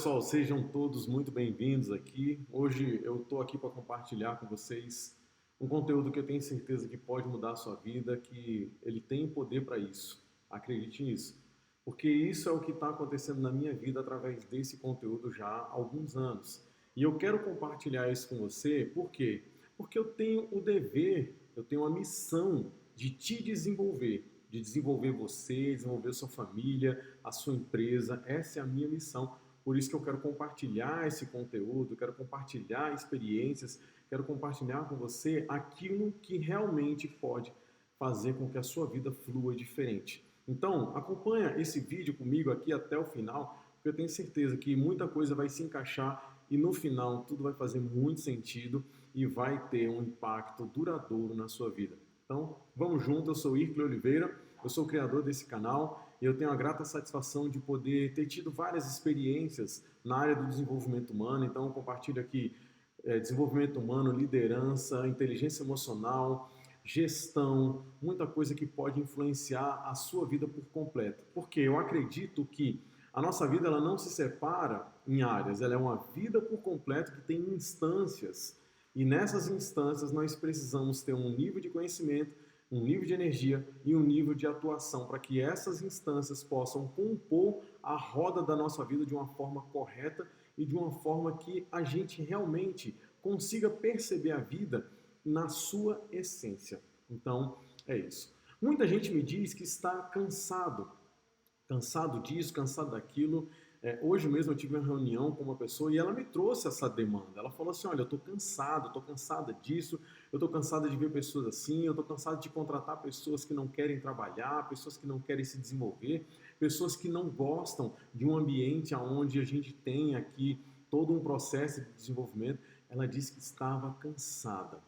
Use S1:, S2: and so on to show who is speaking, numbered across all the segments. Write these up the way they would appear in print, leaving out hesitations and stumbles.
S1: Pessoal, sejam todos muito bem-vindos aqui. Hoje eu estou aqui para compartilhar com vocês um conteúdo que eu tenho certeza que pode mudar a sua vida, que ele tem poder para isso. Acredite nisso. Porque isso é o que está acontecendo na minha vida através desse conteúdo já há alguns anos. E eu quero compartilhar isso com você, por quê? Porque eu tenho o dever, eu tenho a missão de te desenvolver, de desenvolver você, desenvolver sua família, a sua empresa. Essa é a minha missão. Por isso que eu quero compartilhar esse conteúdo, quero compartilhar experiências, quero compartilhar com você aquilo que realmente pode fazer com que a sua vida flua diferente. Então, acompanha esse vídeo comigo aqui até o final, porque eu tenho certeza que muita coisa vai se encaixar e no final tudo vai fazer muito sentido e vai ter um impacto duradouro na sua vida. Então, vamos junto, eu sou Ircle Oliveira, eu sou o criador desse canal e eu tenho a grata satisfação de poder ter tido várias experiências na área do desenvolvimento humano. Então, eu compartilho aqui desenvolvimento humano, liderança, inteligência emocional, gestão, muita coisa que pode influenciar a sua vida por completo. Porque eu acredito que a nossa vida ela não se separa em áreas, ela é uma vida por completo que tem instâncias. E nessas instâncias nós precisamos ter um nível de conhecimento, um nível de energia e um nível de atuação para que essas instâncias possam compor a roda da nossa vida de uma forma correta e de uma forma que a gente realmente consiga perceber a vida na sua essência. Então, é isso. Muita gente me diz que está cansado disso, cansado daquilo. Hoje mesmo eu tive uma reunião com uma pessoa e ela me trouxe essa demanda. Ela falou assim, olha, eu estou cansado, estou cansada disso, eu estou cansada de ver pessoas assim, eu estou cansada de contratar pessoas que não querem trabalhar, pessoas que não querem se desenvolver, pessoas que não gostam de um ambiente onde a gente tem aqui todo um processo de desenvolvimento. Ela disse que estava cansada.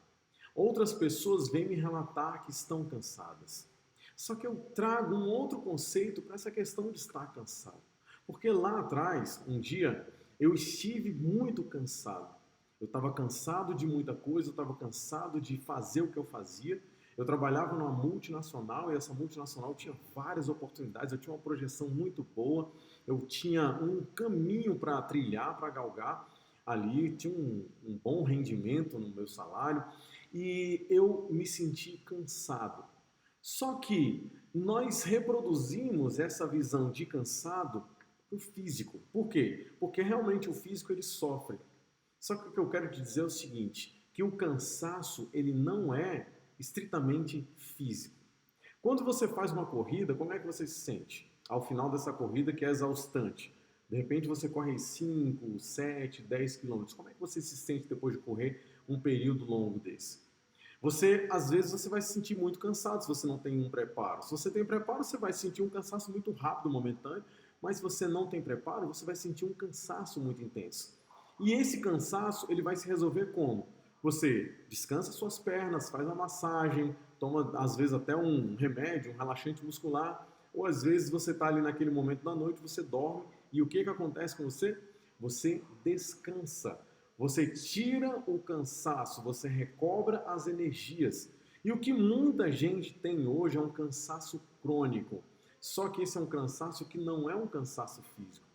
S1: Outras pessoas vêm me relatar que estão cansadas. Só que eu trago um outro conceito para essa questão de estar cansado. Porque lá atrás, um dia, eu estive muito cansado. Eu estava cansado de muita coisa, eu estava cansado de fazer o que eu fazia. Eu trabalhava numa multinacional e essa multinacional tinha várias oportunidades, eu tinha uma projeção muito boa, eu tinha um caminho para trilhar, para galgar ali, tinha um bom rendimento no meu salário e eu me senti cansado. Só que nós reproduzimos essa visão de cansado para o físico. Por quê? Porque realmente o físico ele sofre. Só que o que eu quero te dizer é o seguinte, que o cansaço ele não é estritamente físico. Quando você faz uma corrida, como é que você se sente? Ao final dessa corrida que é exaustante. De repente você corre 5, 7, 10 quilômetros. Como é que você se sente depois de correr um período longo desse? Às vezes, você vai se sentir muito cansado se você não tem um preparo. Se você tem preparo, você vai sentir um cansaço muito rápido, momentâneo, mas se você não tem preparo, você vai sentir um cansaço muito intenso. E esse cansaço, ele vai se resolver como? Você descansa suas pernas, faz uma massagem, toma às vezes até um remédio, um relaxante muscular, ou às vezes você está ali naquele momento da noite, você dorme, e o que acontece com você? Você descansa. Você tira o cansaço, você recobra as energias. E o que muita gente tem hoje é um cansaço crônico. Só que esse é um cansaço que não é um cansaço físico.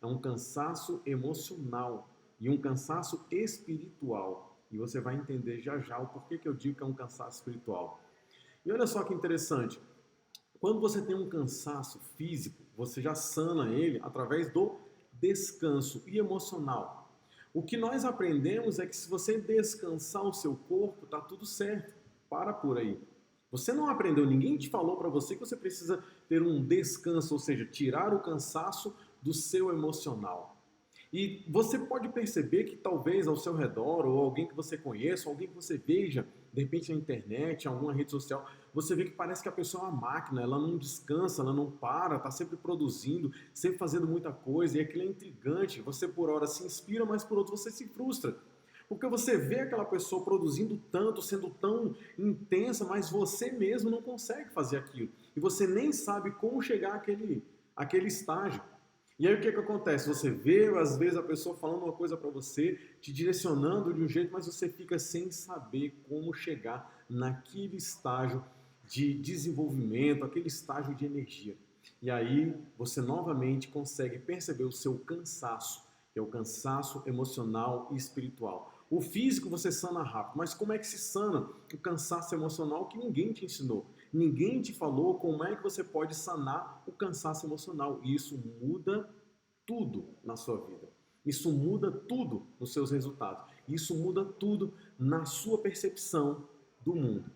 S1: É um cansaço emocional e um cansaço espiritual. E você vai entender já já o porquê que eu digo que é um cansaço espiritual. E olha só que interessante. Quando você tem um cansaço físico, você já sana ele através do descanso e emocional. O que nós aprendemos é que se você descansar o seu corpo, tá tudo certo. Para por aí. Você não aprendeu, ninguém te falou para você que você precisa ter um descanso, ou seja, tirar o cansaço do seu emocional. E você pode perceber que talvez ao seu redor, ou alguém que você conheça, ou alguém que você veja, de repente na internet, em alguma rede social, você vê que parece que a pessoa é uma máquina, ela não descansa, ela não para, está sempre produzindo, sempre fazendo muita coisa, e aquilo é intrigante. Você por hora se inspira, mas por outro você se frustra. Porque você vê aquela pessoa produzindo tanto, sendo tão intensa, mas você mesmo não consegue fazer aquilo. E você nem sabe como chegar àquele estágio. E aí o que acontece? Você vê, às vezes, a pessoa falando uma coisa para você, te direcionando de um jeito, mas você fica sem saber como chegar naquele estágio de desenvolvimento, aquele estágio de energia. E aí você novamente consegue perceber o seu cansaço. que é o cansaço emocional e espiritual. O físico você sana rápido, mas como é que se sana o cansaço emocional que ninguém te ensinou? Ninguém te falou como é que você pode sanar o cansaço emocional. E isso muda tudo na sua vida. Isso muda tudo nos seus resultados. Isso muda tudo na sua percepção do mundo.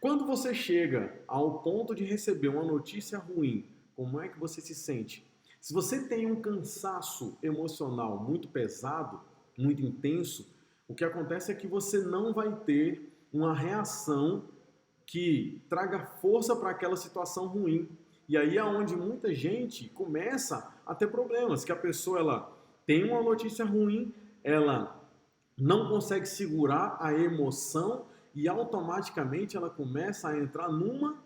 S1: Quando você chega ao ponto de receber uma notícia ruim, como é que você se sente? Se você tem um cansaço emocional muito pesado, muito intenso, o que acontece é que você não vai ter uma reação que traga força para aquela situação ruim. E aí é onde muita gente começa a ter problemas, que a pessoa ela tem uma notícia ruim, ela não consegue segurar a emoção e automaticamente ela começa a entrar numa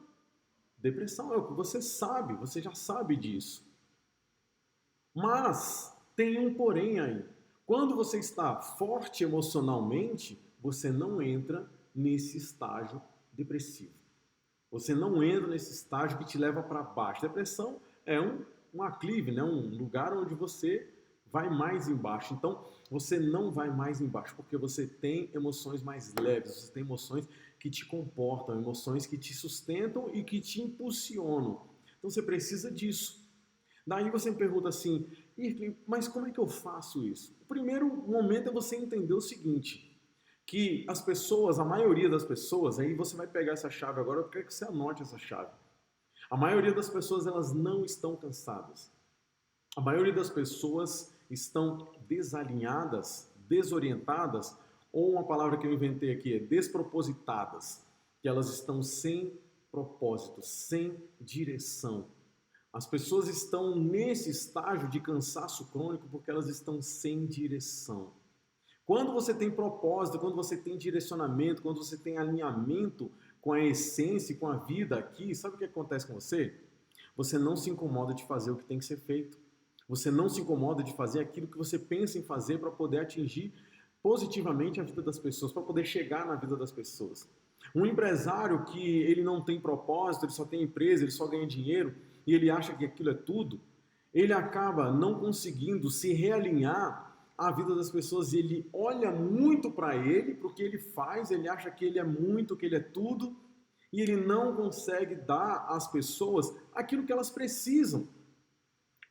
S1: depressão. É o que você sabe, você já sabe disso. Mas tem um porém aí. Quando você está forte emocionalmente, você não entra nesse estágio depressivo. Você não entra nesse estágio que te leva para baixo. Depressão é um aclive, né? Um lugar onde você vai mais embaixo. Então, você não vai mais embaixo, porque você tem emoções mais leves, você tem emoções que te comportam, emoções que te sustentam e que te impulsionam. Então, você precisa disso. Daí você me pergunta assim, mas como é que eu faço isso? O primeiro momento é você entender o seguinte, que as pessoas, a maioria das pessoas, aí você vai pegar essa chave agora, eu quero que você anote essa chave. A maioria das pessoas, elas não estão cansadas. A maioria das pessoas estão desalinhadas, desorientadas, ou uma palavra que eu inventei aqui é despropositadas, que elas estão sem propósito, sem direção. As pessoas estão nesse estágio de cansaço crônico porque elas estão sem direção. Quando você tem propósito, quando você tem direcionamento, quando você tem alinhamento com a essência, com a vida aqui, sabe o que acontece com você? Você não se incomoda de fazer o que tem que ser feito. Você não se incomoda de fazer aquilo que você pensa em fazer para poder atingir positivamente a vida das pessoas, para poder chegar na vida das pessoas. Um empresário que ele não tem propósito, ele só tem empresa, ele só ganha dinheiro e ele acha que aquilo é tudo, ele acaba não conseguindo se realinhar à vida das pessoas e ele olha muito para ele, para o que ele faz, ele acha que ele é muito, que ele é tudo e ele não consegue dar às pessoas aquilo que elas precisam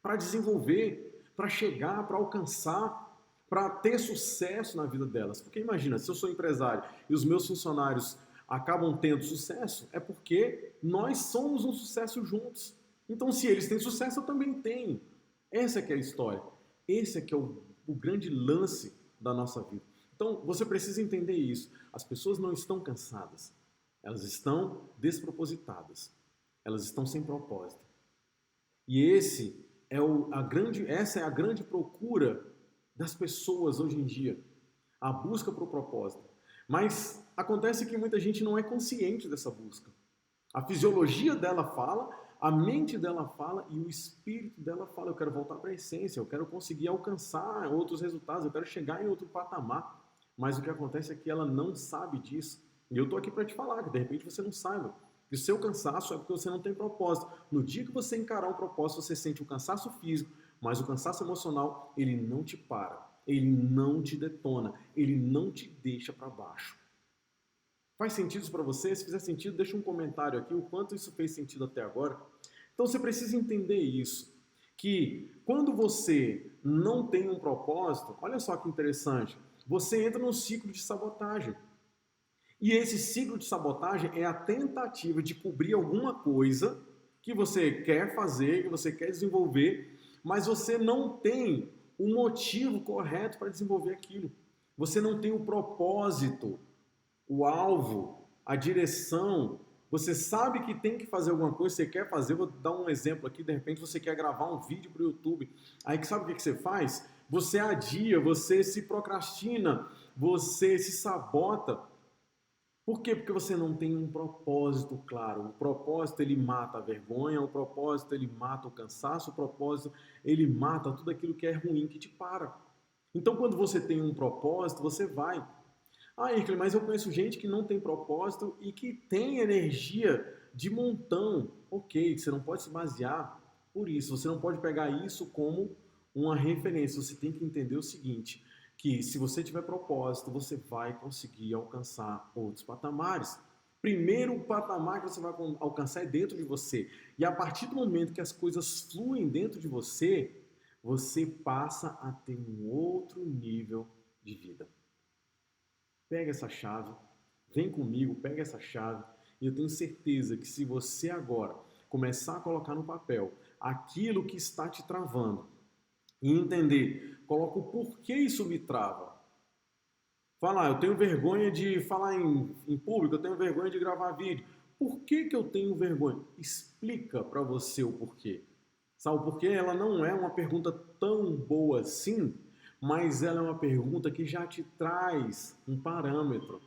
S1: para desenvolver, para chegar, para alcançar, para ter sucesso na vida delas. Porque imagina, se eu sou empresário e os meus funcionários acabam tendo sucesso, é porque nós somos um sucesso juntos. Então, se eles têm sucesso, eu também tenho. Essa é que é a história. Esse é que é o grande lance da nossa vida. Então, você precisa entender isso. As pessoas não estão cansadas. Elas estão despropositadas. Elas estão sem propósito. E essa é a grande procura das pessoas hoje em dia. A busca por propósito. Mas acontece que muita gente não é consciente dessa busca. A fisiologia dela fala, a mente dela fala e o espírito dela fala, eu quero voltar para a essência, eu quero conseguir alcançar outros resultados, eu quero chegar em outro patamar. Mas o que acontece é que ela não sabe disso. E eu estou aqui para te falar, que de repente você não saiba. Que o seu cansaço é porque você não tem propósito. No dia que você encarar um propósito, você sente o cansaço físico, mas o cansaço emocional, ele não te para, ele não te detona, ele não te deixa para baixo. Faz sentido isso para você? Se fizer sentido, deixa um comentário aqui, o quanto isso fez sentido até agora. Então você precisa entender isso, que quando você não tem um propósito, olha só que interessante, você entra num ciclo de sabotagem. E esse ciclo de sabotagem é a tentativa de cobrir alguma coisa que você quer fazer, que você quer desenvolver, mas você não tem o motivo correto para desenvolver aquilo. Você não tem o propósito, o alvo, a direção. Você sabe que tem que fazer alguma coisa, você quer fazer. Vou dar um exemplo aqui, de repente você quer gravar um vídeo para o YouTube. Aí sabe o que você faz? Você adia, você se procrastina, você se sabota. Por quê? Porque você não tem um propósito claro. O propósito, ele mata a vergonha, o propósito, ele mata o cansaço, o propósito, ele mata tudo aquilo que é ruim, que te para. Então, quando você tem um propósito, você vai. Ah, Icler, mas eu conheço gente que não tem propósito e que tem energia de montão. Ok, você não pode se basear por isso. Você não pode pegar isso como uma referência. Você tem que entender o seguinte, que se você tiver propósito, você vai conseguir alcançar outros patamares. Primeiro patamar que você vai alcançar é dentro de você. E a partir do momento que as coisas fluem dentro de você, você passa a ter um outro nível de vida. Pega essa chave, vem comigo, pega essa chave, e eu tenho certeza que se você agora começar a colocar no papel aquilo que está te travando e entender, coloca o porquê isso me trava. Fala, eu tenho vergonha de falar em público, eu tenho vergonha de gravar vídeo. Por que eu tenho vergonha? Explica para você o porquê. Sabe o porquê? Ela não é uma pergunta tão boa assim, mas ela é uma pergunta que já te traz um parâmetro.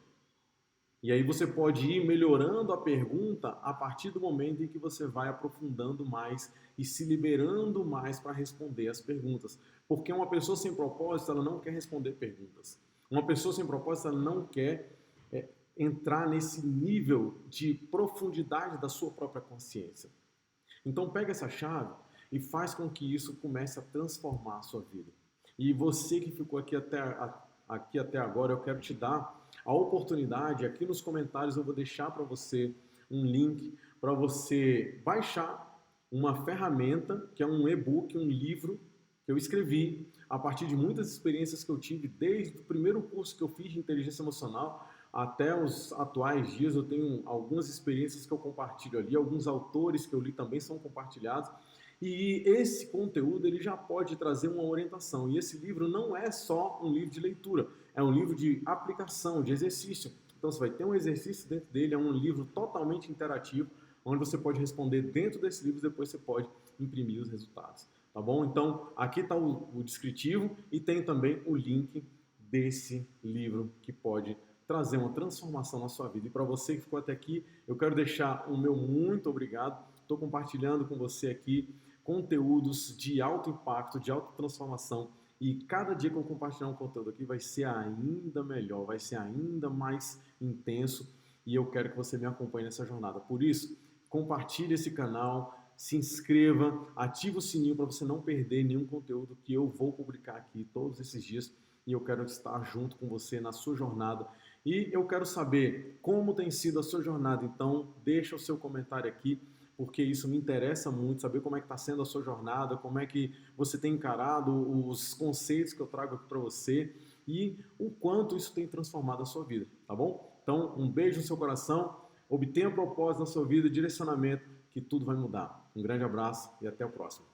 S1: E aí você pode ir melhorando a pergunta a partir do momento em que você vai aprofundando mais e se liberando mais para responder as perguntas. Porque uma pessoa sem propósito, ela não quer responder perguntas. Uma pessoa sem propósito, ela não quer entrar nesse nível de profundidade da sua própria consciência. Então pega essa chave e faz com que isso comece a transformar a sua vida. E você que ficou aqui até agora, eu quero te dar a oportunidade, aqui nos comentários eu vou deixar para você um link para você baixar uma ferramenta, que é um e-book, um livro que eu escrevi a partir de muitas experiências que eu tive, desde o primeiro curso que eu fiz de inteligência emocional até os atuais dias. Eu tenho algumas experiências que eu compartilho ali, alguns autores que eu li também são compartilhados. E esse conteúdo ele já pode trazer uma orientação. E esse livro não é só um livro de leitura, é um livro de aplicação, de exercício. Então você vai ter um exercício dentro dele, é um livro totalmente interativo, onde você pode responder dentro desse livro e depois você pode imprimir os resultados. Tá bom? Então aqui está o descritivo e tem também o link desse livro que pode trazer uma transformação na sua vida. E para você que ficou até aqui, eu quero deixar o meu muito obrigado. Estou compartilhando com você aqui conteúdos de alto impacto, de alta transformação. E cada dia que eu compartilhar um conteúdo aqui vai ser ainda melhor, vai ser ainda mais intenso. E eu quero que você me acompanhe nessa jornada. Por isso, compartilhe esse canal, se inscreva, ative o sininho para você não perder nenhum conteúdo que eu vou publicar aqui todos esses dias. E eu quero estar junto com você na sua jornada. E eu quero saber como tem sido a sua jornada. Então, deixa o seu comentário aqui, porque isso me interessa muito, saber como é que está sendo a sua jornada, como é que você tem encarado os conceitos que eu trago aqui para você e o quanto isso tem transformado a sua vida, tá bom? Então, um beijo no seu coração, obtenha propósito na sua vida, direcionamento, que tudo vai mudar. Um grande abraço e até o próximo.